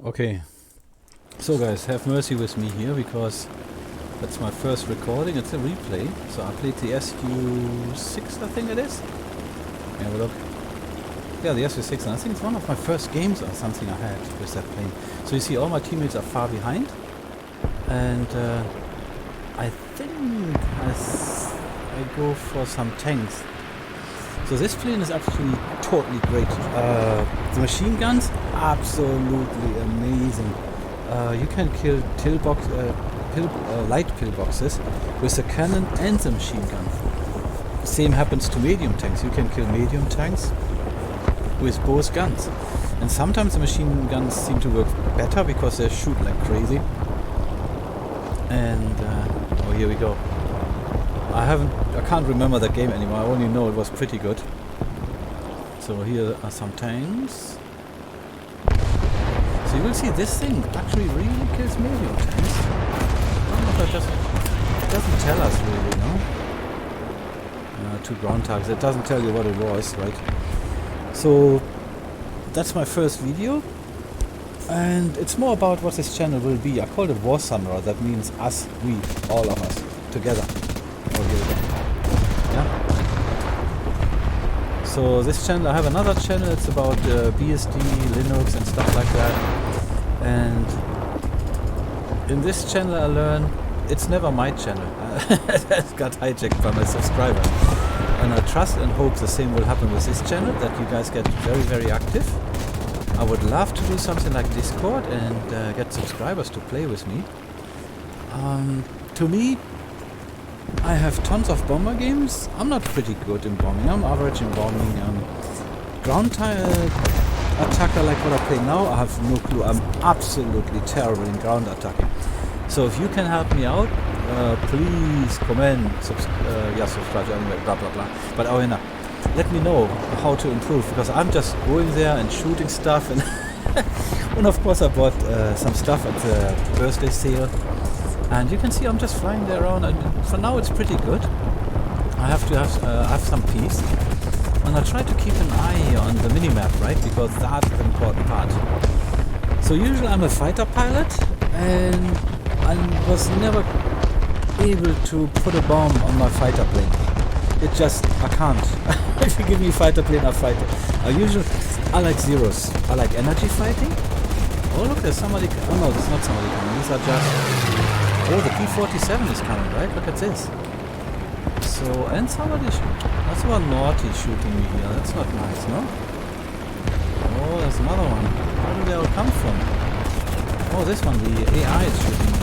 Okay, so guys, have mercy with me here because that's my first recording. It's a replay. So I played the SU6, I think it is. Have a look. Yeah, the SU6, and I think it's one of my first games or something I had with that plane. So you see all my teammates are far behind, and I think I go for some tanks. So this plane is actually totally great. The machine guns, absolutely amazing. You can kill light pillboxes with the cannon and the machine gun. Same happens to medium tanks. You can kill medium tanks with both guns. And sometimes the machine guns seem to work better because they shoot like crazy. And oh, here we go. I can't remember the game anymore. I only know it was pretty good. So here are some tanks. So you will see this thing actually really kills medium tanks. I don't know if it doesn't tell us really, no? 2 ground targets. It doesn't tell you what it was, right? So that's my first video. And it's more about what this channel will be. I called it WarThunder. That means us, we, all of us, together. Oh, here we go. Yeah. So this channel, I have another channel. It's about BSD, Linux, and stuff like that. And in this channel, I learn it's never my channel. It got hijacked by my subscribers. And I trust and hope the same will happen with this channel. That you guys get very, very active. I would love to do something like Discord and get subscribers to play with me. To me, I have tons of bomber games. I'm not pretty good in bombing. I'm average in bombing. Ground attacker like what I play now, I have no clue. I'm absolutely terrible in ground attacking. So if you can help me out, please comment, subscribe anyway, blah blah blah. But let me know how to improve, because I'm just going there and shooting stuff, and and of course I bought some stuff at the birthday sale, and you can see I'm just flying there around, and for now it's pretty good. I have to have some peace, and I try to keep an eye on the minimap, right, because that's the important part. So usually I'm a fighter pilot, and I was never able to put a bomb on my fighter plane. I can't. If you give me a fighter plane, I fight it. I like zeros. I like energy fighting. Oh look, there's somebody. Oh no, there's not somebody coming. These are just. Oh, the P-47 is coming, right? Look at this. So, and somebody. That's one naughty shooting me here. That's not nice, no? Oh, there's another one. Where do they all come from? Oh, this one, the AI is shooting me.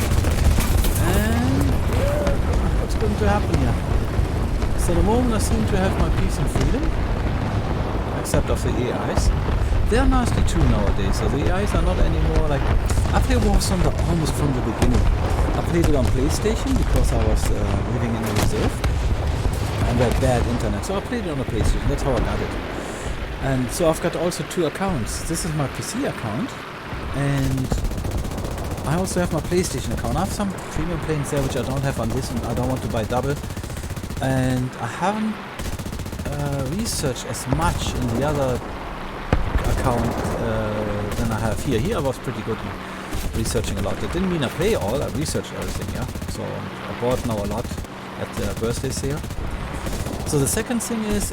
And what's going to happen here? So the moment I seem to have my peace and freedom, except of the AIs. They're nasty too nowadays, so the AIs are not anymore like... I play WarThunder almost from the beginning. I played it on PlayStation because I was living in a reserve and we had bad internet, so I played it on a PlayStation. That's how I got it. And so I've got also 2 accounts. This is my PC account, and I also have my PlayStation account. I have some premium planes there which I don't have on this, and I don't want to buy double. And I haven't researched as much in the other account than I have here. Here I was pretty good in researching a lot. That didn't mean I play all, I researched everything, yeah. So I bought now a lot at the birthday sale. So the second thing is,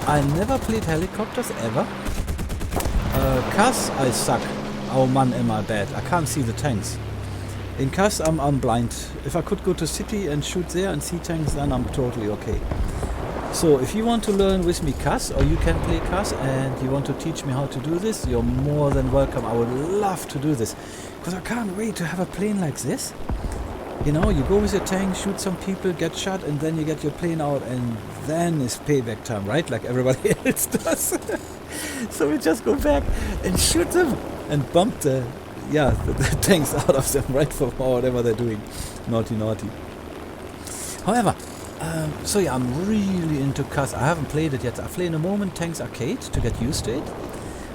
I never played helicopters ever. CAS, I suck. Oh man, am I bad. I can't see the tanks. In CAS, I'm blind. If I could go to city and shoot there and see tanks, then I'm totally okay. So if you want to learn with me CAS, or you can play CAS, and you want to teach me how to do this, you're more than welcome. I would love to do this, because I can't wait to have a plane like this. You know, you go with your tank, shoot some people, get shot, and then you get your plane out, and then it's payback time, right? Like everybody else does. So we just go back and shoot them and bump the tanks out of them, right, for whatever they're doing. Naughty, naughty. However, so yeah, I'm really into CAS. I haven't played it yet. I play in a moment Tanks Arcade to get used to it.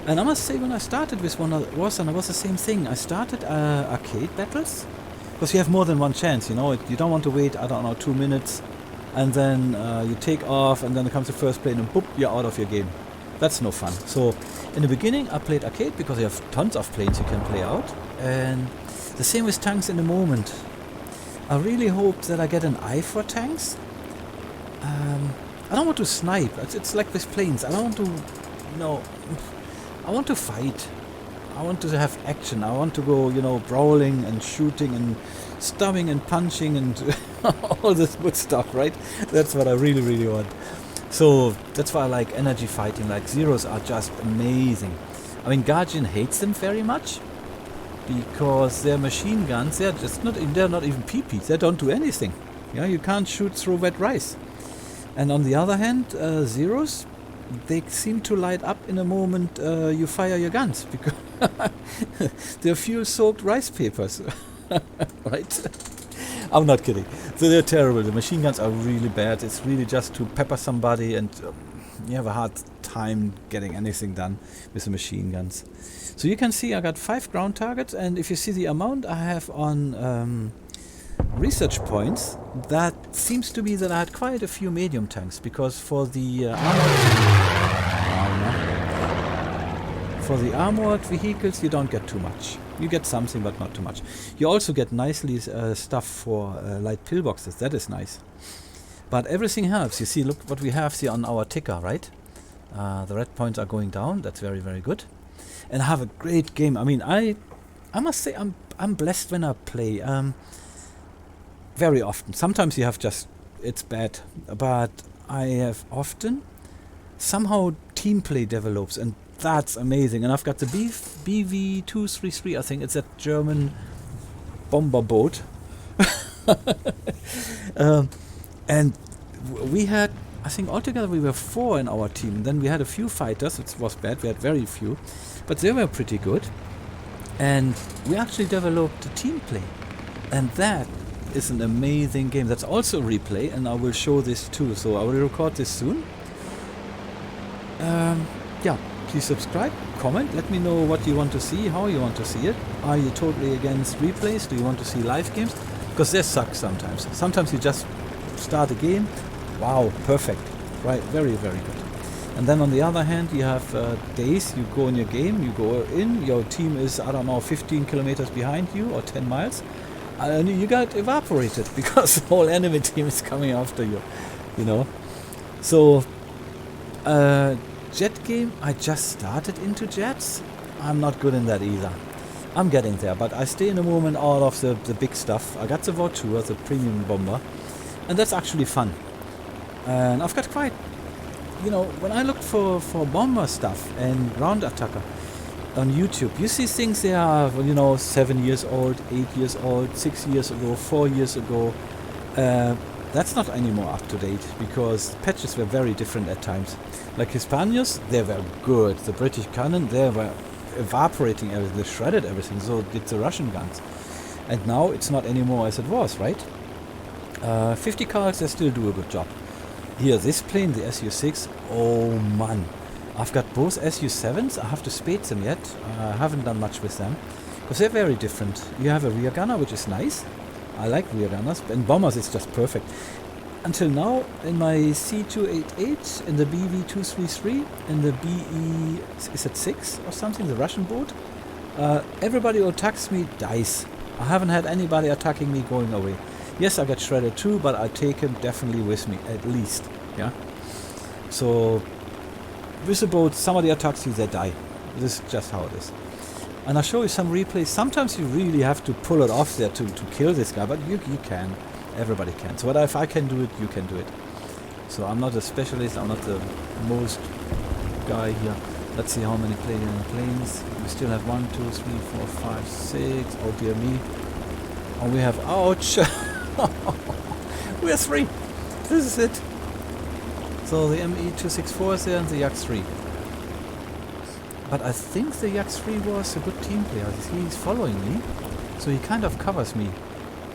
And I must say, when I started with WarThunder, it was the same thing. I started arcade battles, because you have more than one chance, you know. You don't want to wait, I don't know, 2 minutes, and then you take off, and then comes the first plane, and boop, you're out of your game. That's no fun. So In the beginning I played arcade because you have tons of planes you can play out, and the same with tanks in the moment. I really hope that I get an eye for tanks. I don't want to snipe. It's like with planes. I don't want to, you know, I want to fight. I want to have action. I want to go, you know, brawling and shooting and stabbing and punching and all this good stuff, right? That's what I really, really want. So that's why I like energy fighting. Like Zeros are just amazing. I mean, Guardian hates them very much because their machine guns, they're not even PPs. They don't do anything. Yeah, you can't shoot through wet rice. And on the other hand, Zeros, they seem to light up in a moment you fire your guns because they're fuel-soaked rice papers, right? I'm not kidding. So they're terrible. The machine guns are really bad. It's really just to pepper somebody, and you have a hard time getting anything done with the machine guns. So you can see I got 5 ground targets, and if you see the amount I have on research points, that seems to be that I had quite a few medium tanks, because for the armored vehicles you don't get too much. You get something, but not too much. You also get nicely stuff for light pillboxes. That is nice. But everything helps. You see, look what we have here on our ticker, right? The red points are going down. That's very, very good. And I have a great game. I mean, I must say I'm blessed when I play. Very often. Sometimes you have just, it's bad. But I have often somehow team play develops, and that's amazing. And I've got the BV233, I think it's that German bomber boat. And we had, I think altogether we were 4 in our team. And then we had a few fighters. It was bad, we had very few, but they were pretty good. And we actually developed a team play, and that is an amazing game. That's also a replay, and I will show this too. So I will record this soon. Yeah, please subscribe, comment, let me know what you want to see, how you want to see it. Are you totally against replays? Do you want to see live games? Because they suck sometimes. Sometimes you just start a game, wow, perfect, right, very, very good. And then on the other hand, you have days, you go in your game, you go in, your team is, I don't know, 15 kilometers behind you or 10 miles, and you got evaporated because the whole enemy team is coming after you, you know. So, jet game, I just started into jets. I'm not good in that either. I'm getting there, but I stay in the moment all of the big stuff. I got the WarThunder, the premium bomber, and that's actually fun. And I've got quite, you know, when I look for bomber stuff and ground attacker on YouTube, you see things they are, you know, 7 years old, 8 years old, 6 years ago, 4 years ago. That's not anymore up to date, because patches were very different at times. Like Hispanios, they were good. The British cannon, they were evaporating everything, they shredded everything, so did the Russian guns. And now it's not anymore as it was, right? 50 cals, they still do a good job. Here, this plane, the Su-6, oh man. I've got both Su-7s, I have to spade them yet. I haven't done much with them, because they're very different. You have a rear gunner, which is nice. I like rear gunners, and bombers it's just perfect. Until now, in my C288, in the BV233, in the BE, is it 6 or something, the Russian boat, everybody who attacks me dies. I haven't had anybody attacking me going away. Yes, I get shredded too, but I take him definitely with me, at least. Yeah. So, with the boat, somebody attacks you, they die. This is just how it is. And I'll show you some replays. Sometimes you really have to pull it off there to kill this guy, but you can. Everybody can. So if I can do it, you can do it. So I'm not a specialist, I'm not the most guy here. Let's see how many planes. We still have 1, 2, 3, 4, 5, 6. Oh dear me. And we have, ouch! We have 3. This is it. So the ME264 is there and the Yak-3. But I think the Yak-3 was a good team player. He's following me, so he kind of covers me.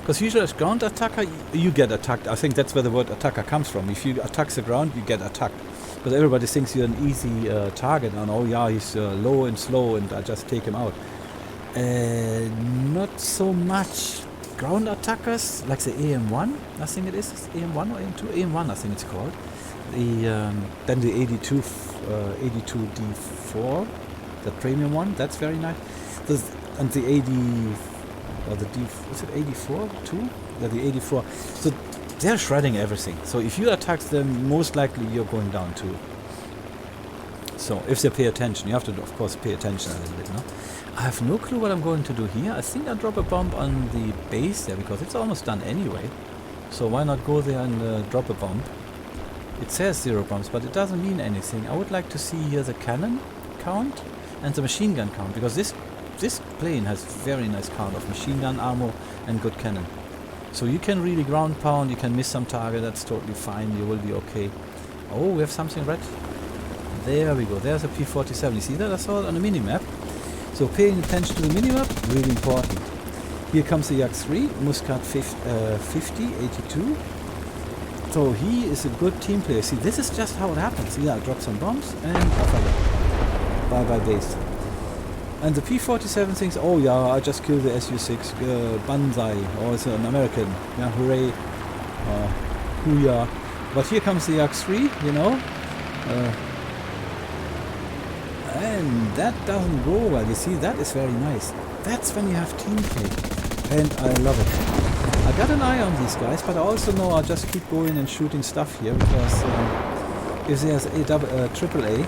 Because usually as ground attacker, you get attacked. I think that's where the word attacker comes from. If you attack the ground, you get attacked. Because everybody thinks you're an easy target. And oh yeah, he's low and slow and I just take him out. Not so much. Ground attackers, like the AM1, I think it is. AM1 or AM2? AM1 I think it's called. Then the 82D4. the premium one. That's very nice. And the 80, or the D, is it 84 too? Yeah, the 84. So they're shredding everything. So if you attack them, most likely you're going down too. So if they pay attention, you have to of course pay attention a little bit, no? I have no clue what I'm going to do here. I think I'll drop a bomb on the base there because it's almost done anyway. So why not go there and drop a bomb? It says 0 bombs, but it doesn't mean anything. I would like to see here the cannon count and the machine gun count, because this plane has very nice count of machine gun ammo and good cannon. So you can really ground pound, you can miss some target, that's totally fine, you will be okay. Oh, we have something red. There we go, there's a P-47. You see that? I saw it on the minimap. So paying attention to the minimap, really important. Here comes the Yak 3, Muscat 50, 82. So he is a good team player. See, this is just how it happens. Yeah, I drop some bombs and off I go. Bye-bye base. And the P-47 thinks, oh yeah, I just killed the Su-6, Banzai, or it's an American. Yeah, hooray. Hooyah. But here comes the Yak 3, you know. And that doesn't go well. You see, that is very nice. That's when you have team play. And I love it. I got an eye on these guys, but I also know I'll just keep going and shooting stuff here, because if there's a AAA,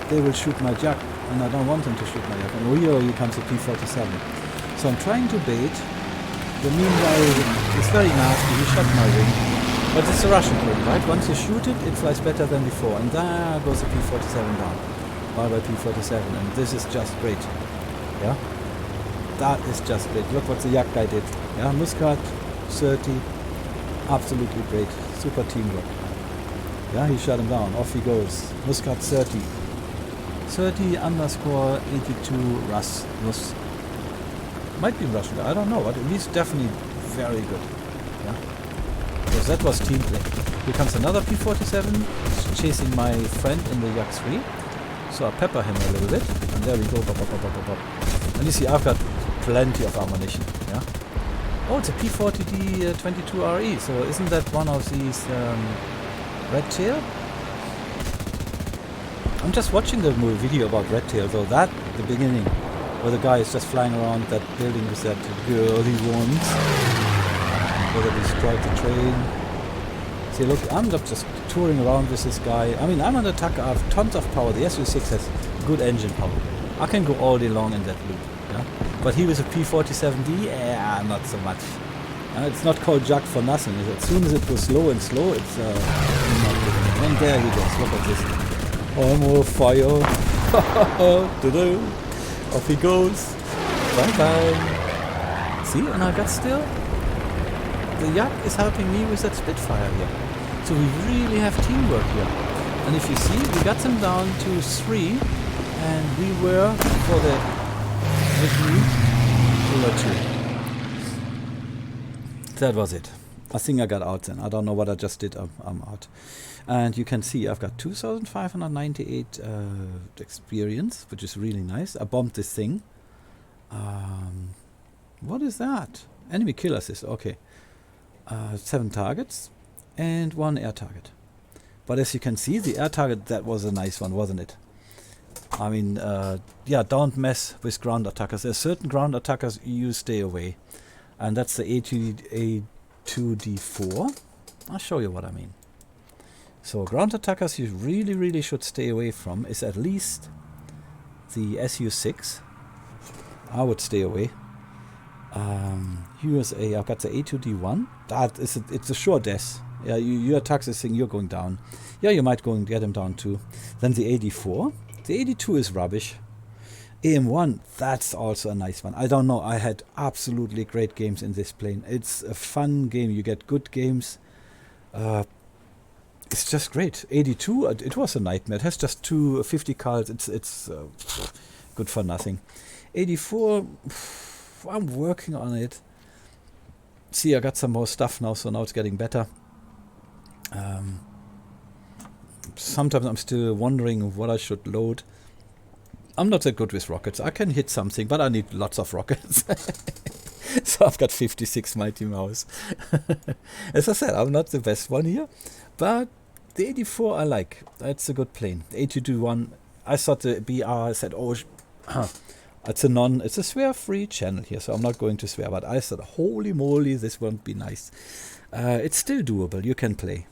they will shoot my Jack, and I don't want them to shoot my Jack. And here comes the P-47. So I'm trying to bait. The meanwhile, it's very nasty. He shot my wing. But it's a Russian plane, right? Once you shoot it, it flies better than before. And there goes the P-47 down. Bye-bye P-47. And this is just great. Yeah? That is just great. Look what the Yak guy did. Yeah, Muscat 30. Absolutely great. Super teamwork. Yeah, he shut him down. Off he goes. Muscat 30. 30 underscore 82 Rus. Might be Russian. I don't know, but he's definitely very good. Yeah? Because that was team play. Here comes another P-47 chasing my friend in the Yak 3. So I pepper him a little bit. And there we go. Bop, bop, bop, bop, bop. And you see, I've got plenty of ammunition. Yeah. Oh, it's a P-40D 22RE. So isn't that one of these Red Tail? I'm just watching the video about Red Tail, so that, the beginning, where the guy is just flying around that building with that girl he wants, where they destroyed the train. See, look, I'm not just touring around with this guy. I mean, I'm an attacker, I have tons of power. The Su-6 has good engine power. I can go all day long in that loop. Yeah? But he was a P-47D, yeah, not so much. It's not called Jack for nothing. As soon as it goes slow and slow, it's not good. And there he goes, look at this. I'm on fire. Off he goes. Bye-bye. See, and I got still. The Yak is helping me with that Spitfire here. So we really have teamwork here. And if you see, we got them down to 3, and we were, for the victory, we were 2. That was it. I think I got out then. I don't know what I just did. I'm out. And you can see I've got 2,598 experience, which is really nice. I bombed this thing. What is that? Enemy kill assist. Okay. 7 targets and 1 air target. But as you can see, the air target, that was a nice one, wasn't it? I mean, yeah, don't mess with ground attackers. There's certain ground attackers you stay away. And that's the A2D4. I'll show you what I mean. So ground attackers you really, really should stay away from is at least the Su-6. I would stay away. USA, I've got the A2D1. That is it's a sure death. Yeah, you attack this thing, you're going down. Yeah, you might go and get him down too. Then the 84. The 82 is rubbish. AM1, that's also a nice one. I don't know, I had absolutely great games in this plane. It's a fun game, you get good games. It's just great. 82, it was a nightmare. It has just 250 cars. It's good for nothing. 84, I'm working on it. See, I got some more stuff now, so now it's getting better. Sometimes I'm still wondering what I should load. I'm not that good with rockets. I can hit something, but I need lots of rockets. So I've got 56 Mighty Mouse. As I said, I'm not the best one here, but the 84 I like. That's a good plane. The A2D1, I thought the BR said, oh, It's a swear-free channel here, so I'm not going to swear, but I said, holy moly, this won't be nice. It's still doable, you can play.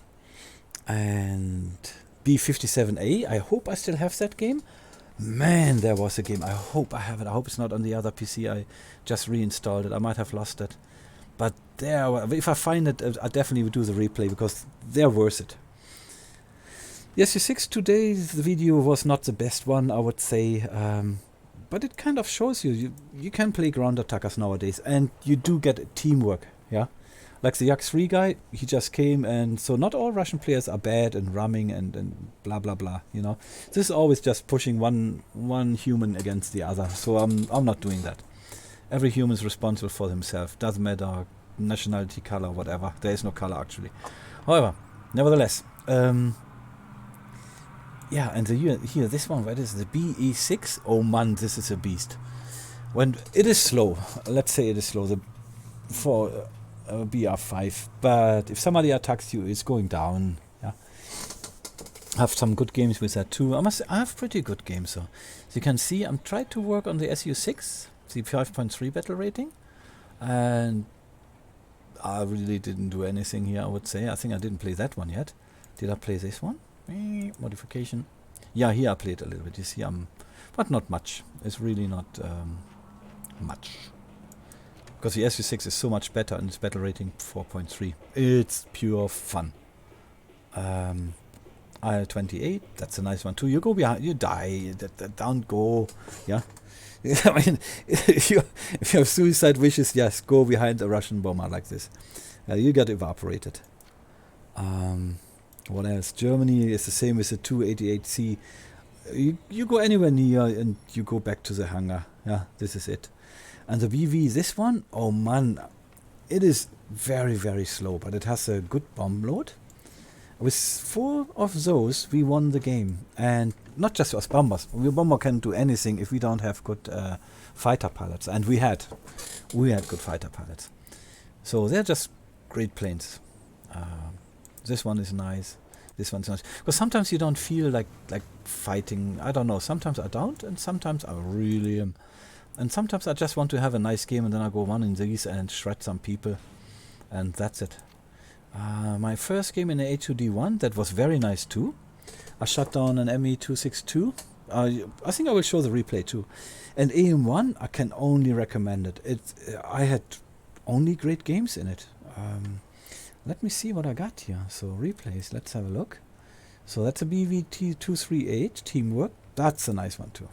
And B57A, I hope I still have that game. Man, there was a game, I hope I have it. I hope it's not on the other PC, I just reinstalled it. I might have lost it. But there, if I find it, I definitely would do the replay, because they're worth it. Yes, U6 today's video was not the best one, I would say. But it kind of shows you can play ground attackers nowadays, and you do get teamwork, yeah? Like the Yak3 guy, he just came, and so not all Russian players are bad and ramming and blah blah blah, you know? This is always just pushing one human against the other, so I'm not doing that. Every human is responsible for himself, doesn't matter nationality, color, whatever. There is no color actually. However, nevertheless, yeah, and here, this one, what is the BE6? Oh man, this is a beast. When it is slow, let's say it is slow, for BR5, but if somebody attacks you, it's going down. Yeah, I have some good games with that too. I have pretty good games. So as you can see, I'm trying to work on the SU6, the 5.3 battle rating, and I really didn't do anything here, I would say. I think I didn't play that one yet. Did I play this one? Modification. Yeah, here I played a little bit. You see, but not much. It's really not much. Because the SU6 is so much better and its battle rating 4.3. It's pure fun. IL-28, that's a nice one too. You go behind, you die. Don't go. Yeah. I mean, if you have suicide wishes, yes, go behind a Russian bomber like this. You get evaporated. What else? Germany is the same with the 288C. You go anywhere near and you go back to the hangar. Yeah, this is it. And the BV, this one, oh man, it is very, very slow, but it has a good bomb load. With 4 of those, we won the game. And not just us bombers. We bomber can do anything if we don't have good fighter pilots. And we had good fighter pilots. So they're just great planes. This one is nice. This one's nice. Because sometimes you don't feel like fighting. I don't know. Sometimes I don't, and sometimes I really am. And sometimes I just want to have a nice game, and then I go one in these and shred some people, and that's it. My first game in the A2D1, that was very nice too. I shot down an ME262. I think I will show the replay too. And AM1, I can only recommend it. I had only great games in it. Let me see what I got here. So replays, let's have a look. So that's a BVT238 teamwork. That's a nice one too.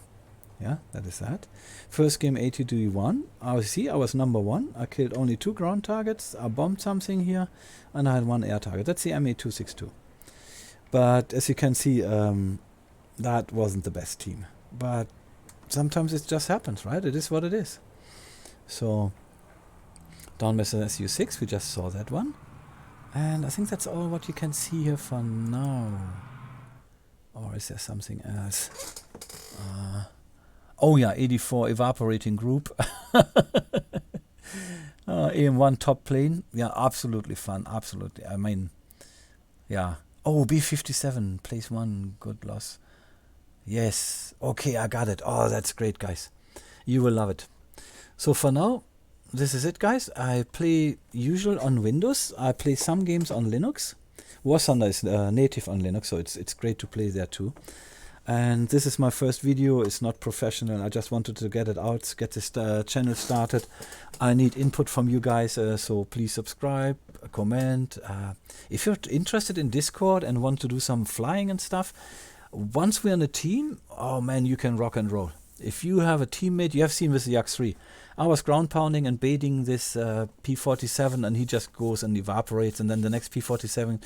Yeah, that is that. First game A2D1. I was number 1. I killed only 2 ground targets. I bombed something here, and I had 1 air target. That's the ME262. But as you can see, that wasn't the best team. But sometimes it just happens, right? It is what it is. So down with the SU6, we just saw that one. And I think that's all what you can see here for now. Or is there something else? Oh yeah, 84 evaporating group. AM1 top plane. Yeah, absolutely fun. Absolutely. I mean, yeah. Oh, B57 place 1. Good loss. Yes. Okay, I got it. Oh, that's great, guys. You will love it. So for now, this is it, guys. I play usual on Windows. I play some games on Linux. WarThunder is native on Linux, so it's great to play there too. And this is my first video. It's not professional. I just wanted to get it out, get this channel started. I need input from you guys, so please subscribe, comment. If you're interested in Discord and want to do some flying and stuff, once we're on a team, oh man, you can rock and roll. If you have a teammate, you have seen with the Yak3. I was ground pounding and baiting this P47, and he just goes and evaporates, and then the next P47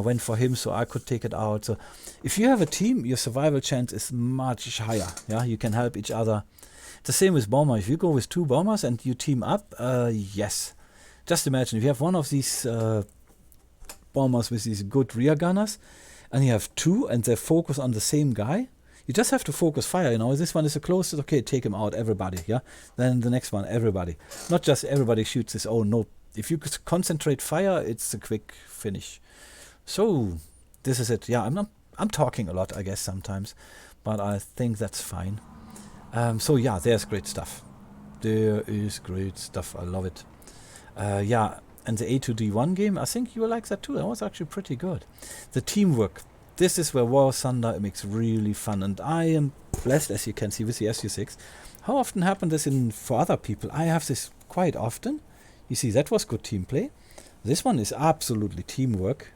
went for him, so I could take it out. So if you have a team, your survival chance is much higher. Yeah, you can help each other. It's the same with bomber. If you go with 2 bombers and you team up, yes. Just imagine if you have one of these bombers with these good rear gunners, and you have 2 and they focus on the same guy. You just have to focus fire, you know. This one is the closest. Okay, take him out, everybody. Yeah. Then the next one, everybody. Not just everybody shoots his own. No. If you concentrate fire, it's a quick finish. So this is it. Yeah, I'm talking a lot, I guess, sometimes, but I think that's fine. So yeah, there's great stuff. There is great stuff. I love it. Yeah, and the A2D1 game, I think you will like that too. That was actually pretty good. The teamwork. This is where WarThunder makes really fun, and I am blessed, as you can see, with the SU6. How often happens this for other people? I have this quite often. You see, that was good team play. This one is absolutely teamwork,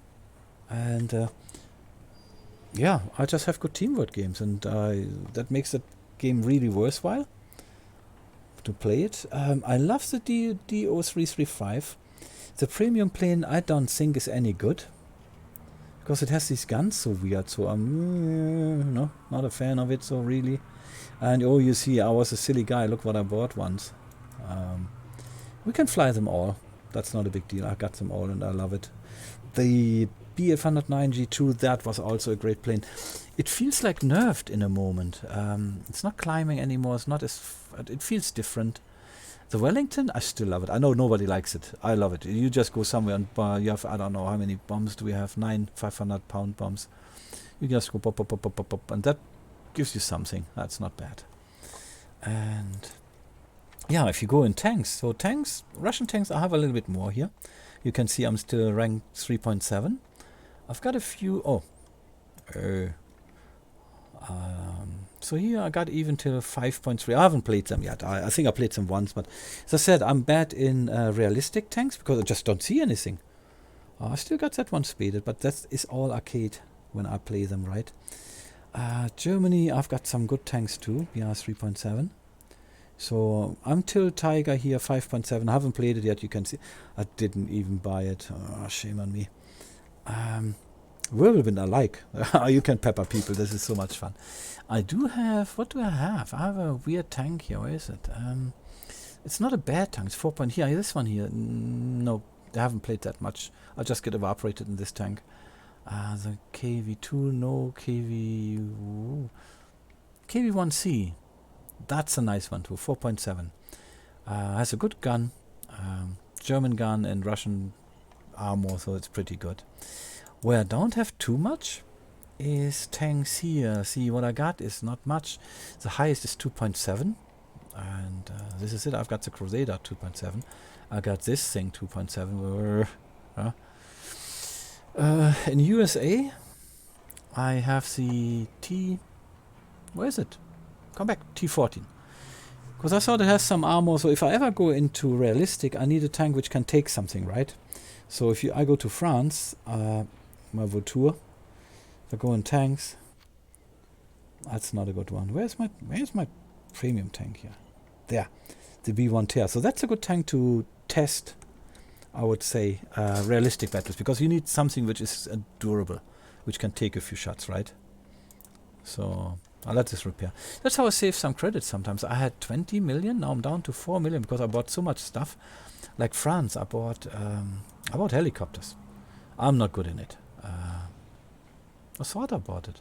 and yeah, I just have good teamwork games, and that makes the game really worthwhile to play it. I love the DO335. The premium plane I don't think is any good, because it has these guns so weird, so I'm no, not a fan of it, so really. And oh, you see, I was a silly guy, look what I bought once. We can fly them all, that's not a big deal, I got them all and I love it. The BF-109G2, that was also a great plane. It feels like nerfed in a moment. It's not climbing anymore, it's not as... it feels different. The Wellington, I still love it. I know nobody likes it. I love it. You just go somewhere and you have, I don't know how many bombs do we have, 9 500-pound bombs. You just go pop, pop, pop, pop, pop, pop, and that gives you something. That's not bad. And yeah, if you go in tanks, so tanks, Russian tanks, I have a little bit more here. You can see I'm still ranked 3.7. I've got a few, so here I got even till 5.3. I haven't played them yet. I think I played them once, but as I said, I'm bad in realistic tanks because I just don't see anything. I still got that one spaded, but that is all arcade when I play them, right? Germany, I've got some good tanks too, BR 3.7. So I'm till Tiger here, 5.7. I haven't played it yet, you can see. I didn't even buy it. Oh, shame on me. Whirlwind I like. You can pepper people, this is so much fun. I do have, what do I have? I have a weird tank here, where is it? It's not a bad tank, it's 4. Here, this one here. No, I haven't played that much. I'll just get evaporated in this tank. The KV2, no, KV1C. That's a nice one too, 4.7. Has a good gun, German gun and Russian armor, so it's pretty good. Where I don't have too much is tanks here. See, what I got is not much. The highest is 2.7, and this is it. I've got the Crusader 2.7. I got this thing 2.7. In USA, I have the where is it? Come back, T14. Because I thought it has some armor, so if I ever go into realistic, I need a tank which can take something, right? So if I go to France, my Voiture, if I go in tanks, that's not a good one. Where's my premium tank here? There, the B1 Tear. So that's a good tank to test, I would say, realistic battles, because you need something which is durable, which can take a few shots, right? So I'll let this repair. That's how I save some credits sometimes. I had 20 million, now I'm down to 4 million because I bought so much stuff. Like France, I bought helicopters. I'm not good in it. I thought I bought it.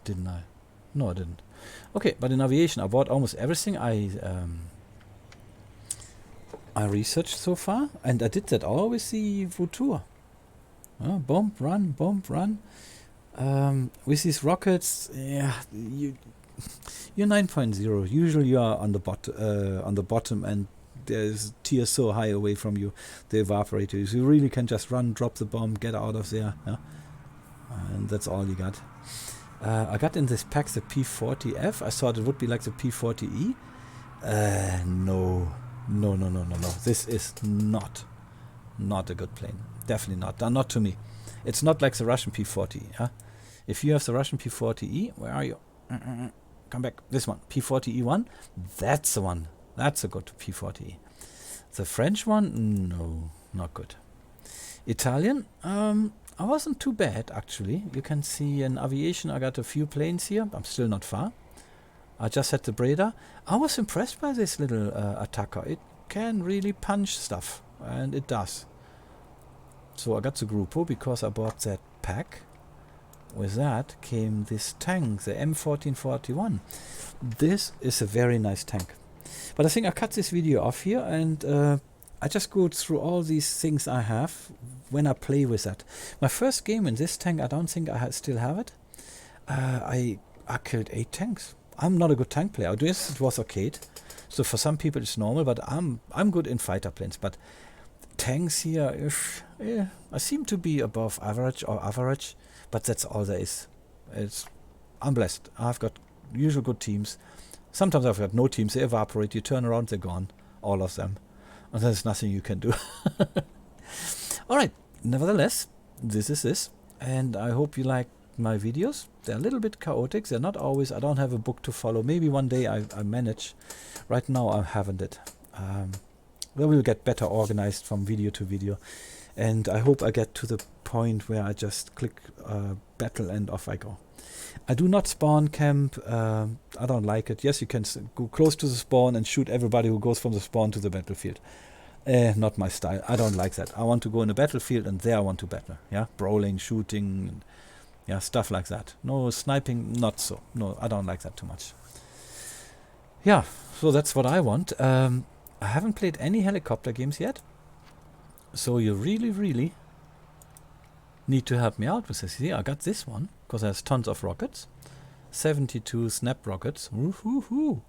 Didn't I? No, I didn't. Okay, but in aviation, I bought almost everything I researched so far, and I did that all with the Voiture. Bomb, run, bomb, run. With these rockets, yeah, you're 9.0. Usually you are on the bottom, and there's tiers so high away from you, they evaporate you. So you really can just run, drop the bomb, get out of there, yeah? And that's all you got. I got in this pack the P40F. I thought it would be like the P40E. No. This is not a good plane. Definitely not. Not to me. It's not like the Russian P40. Yeah? If you have the Russian P40E, where are you? Come back. This one, P40E1. That's the one. That's a good P40E. The French one, no, not good. Italian, I wasn't too bad actually. You can see in aviation I got a few planes here. I'm still not far. I just had the Breda. I was impressed by this little attacker. It can really punch stuff, and it does. So I got the Gruppo because I bought that pack. With that came this tank, the M1441. This is a very nice tank. But I think I cut this video off here, and I just go through all these things I have when I play with that. My first game in this tank, I don't think I still have it. I killed 8 tanks. I'm not a good tank player. Yes, it was arcade, so for some people it's normal, but I'm good in fighter planes. But tanks here, I seem to be above average or average, but that's all there is. I'm blessed. I've got usual good teams. Sometimes I've got no teams. They evaporate. You turn around, they're gone, all of them, and there's nothing you can do. All right. Nevertheless, this is this, and I hope you like my videos. They're a little bit chaotic. They're not always. I don't have a book to follow. Maybe one day I manage. Right now I haven't it. We will get better organized from video to video, and I hope I get to the point where I just click battle and off I go. I do not spawn camp. I don't like it. Yes, you can go close to the spawn and shoot everybody who goes from the spawn to the battlefield. Not my style. I don't like that. I want to go in a battlefield and there I want to battle. Yeah, brawling, shooting, and yeah, stuff like that. No sniping, not so. No, I don't like that too much. Yeah, so that's what I want. I haven't played any helicopter games yet, so you really need to help me out with this. See, I got this one because there's tons of rockets, 72 snap rockets. Woohoo!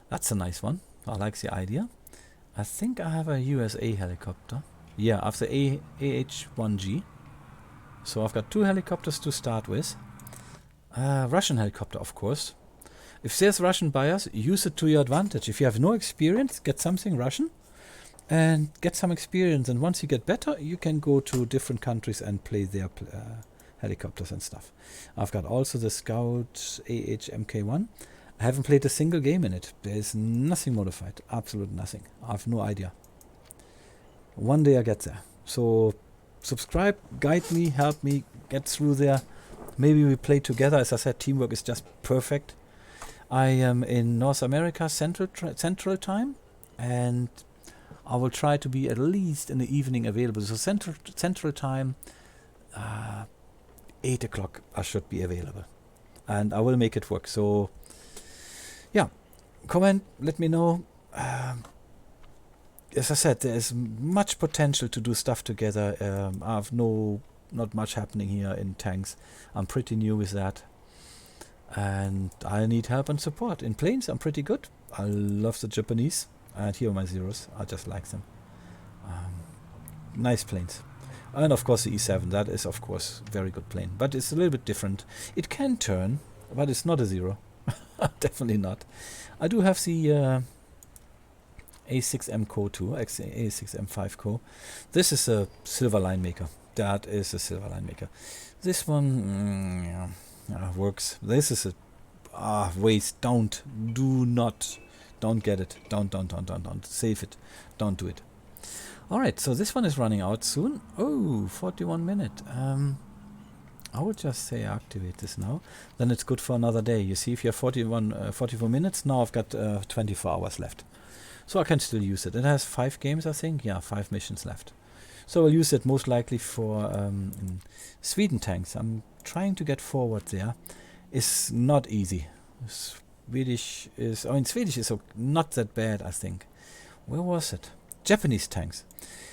That's a nice one. I like the idea. I think I have a USA helicopter. Yeah, I have the AH-1G. So I've got 2 helicopters to start with. Russian helicopter, of course. If there's Russian buyers, use it to your advantage. If you have no experience, get something Russian and get some experience. And once you get better, you can go to different countries and play their helicopters and stuff. I've got also the Scout AH-MK1. I haven't played a single game in it. There is nothing modified. Absolute nothing. I have no idea. One day I get there. So subscribe, guide me, help me get through there. Maybe we play together. As I said, teamwork is just perfect. I am in North America Central Time, and I will try to be at least in the evening available. So Central Time, 8 o'clock I should be available, and I will make it work. So yeah, comment, let me know. As I said, there is much potential to do stuff together. I have not much happening here in tanks. I'm pretty new with that, and I need help and support. In planes, I'm pretty good. I love the Japanese, and here are my zeros. I just like them. Nice planes. And of course the E7, that is of course very good plane, but it's a little bit different. It can turn, but it's not a zero. Definitely not. I do have the A6M Co too, A6M5 Co. This is a silver line maker. That is a silver line maker. This one works. This is a waste. Don't get it. Don't save it. Don't do it. All right, so this one is running out soon. Oh, 41 minutes. I would just say activate this now. Then it's good for another day. You see, if you have 44 minutes, now I've got 24 hours left. So I can still use it. It has 5 games, I think. Yeah, 5 missions left. So I'll use it most likely for Sweden tanks. I'm trying to get forward there. It's not easy. Swedish is not that bad, I think. Where was it? Japanese tanks.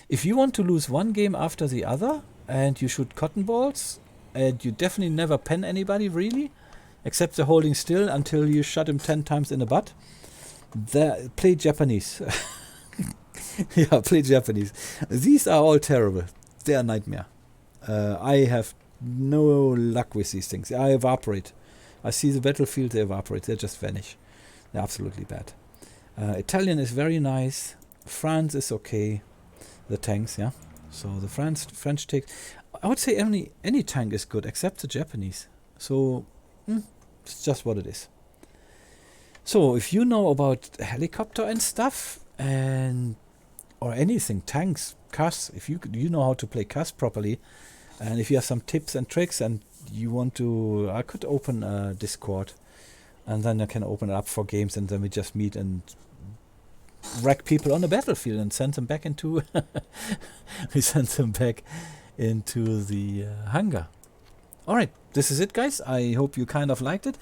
If you want to lose one game after the other and you shoot cotton balls and you definitely never pen anybody really, except they're holding still until you shot him 10 times in the butt, play Japanese. Yeah, play Japanese. These are all terrible. They are a nightmare. I have no luck with these things. I evaporate. I see the battlefield, they evaporate. They just vanish. They're absolutely bad. Italian is very nice. France is okay. The tanks, yeah. So the French tanks. I would say any tank is good except the Japanese. So it's just what it is. So if you know about helicopter and stuff, or anything, tanks, CAS, if you know how to play CAS properly, and if you have some tips and tricks and you want to, I could open a Discord, and then I can open it up for games, and then we just meet and wreck people on the battlefield and send them back into we send them back into the hangar. All right, this is it, guys. I hope you kind of liked it.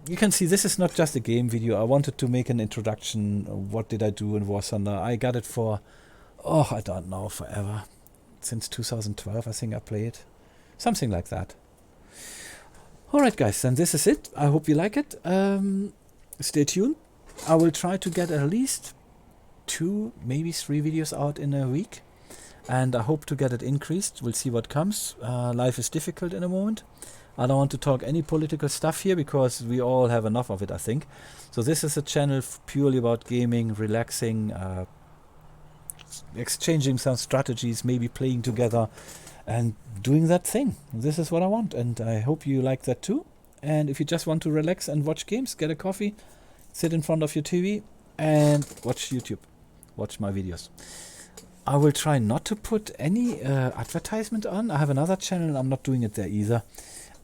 You can see this is not just a game video. I wanted to make an introduction. What did I do in WarThunder? I got it for, I don't know, forever. Since 2012, I think I played. Something like that. Alright guys, then this is it. I hope you like it. Stay tuned. I will try to get at least 2, maybe 3 videos out in a week. And I hope to get it increased. We'll see what comes. Life is difficult in a moment. I don't want to talk any political stuff here because we all have enough of it, I think. So this is a channel purely about gaming, relaxing, exchanging some strategies, maybe playing together and doing that thing. This is what I want, and I hope you like that too. And if you just want to relax and watch games, get a coffee, sit in front of your TV and watch YouTube. Watch my videos. I will try not to put any advertisement on. I have another channel and I'm not doing it there either.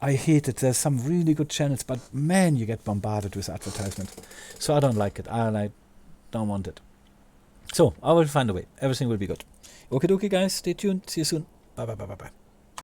I hate it. There's some really good channels, but man, you get bombarded with advertisement. So I don't like it. I don't want it. So I will find a way. Everything will be good. Okay, guys. Stay tuned. See you soon. Bye, bye, bye, bye, bye.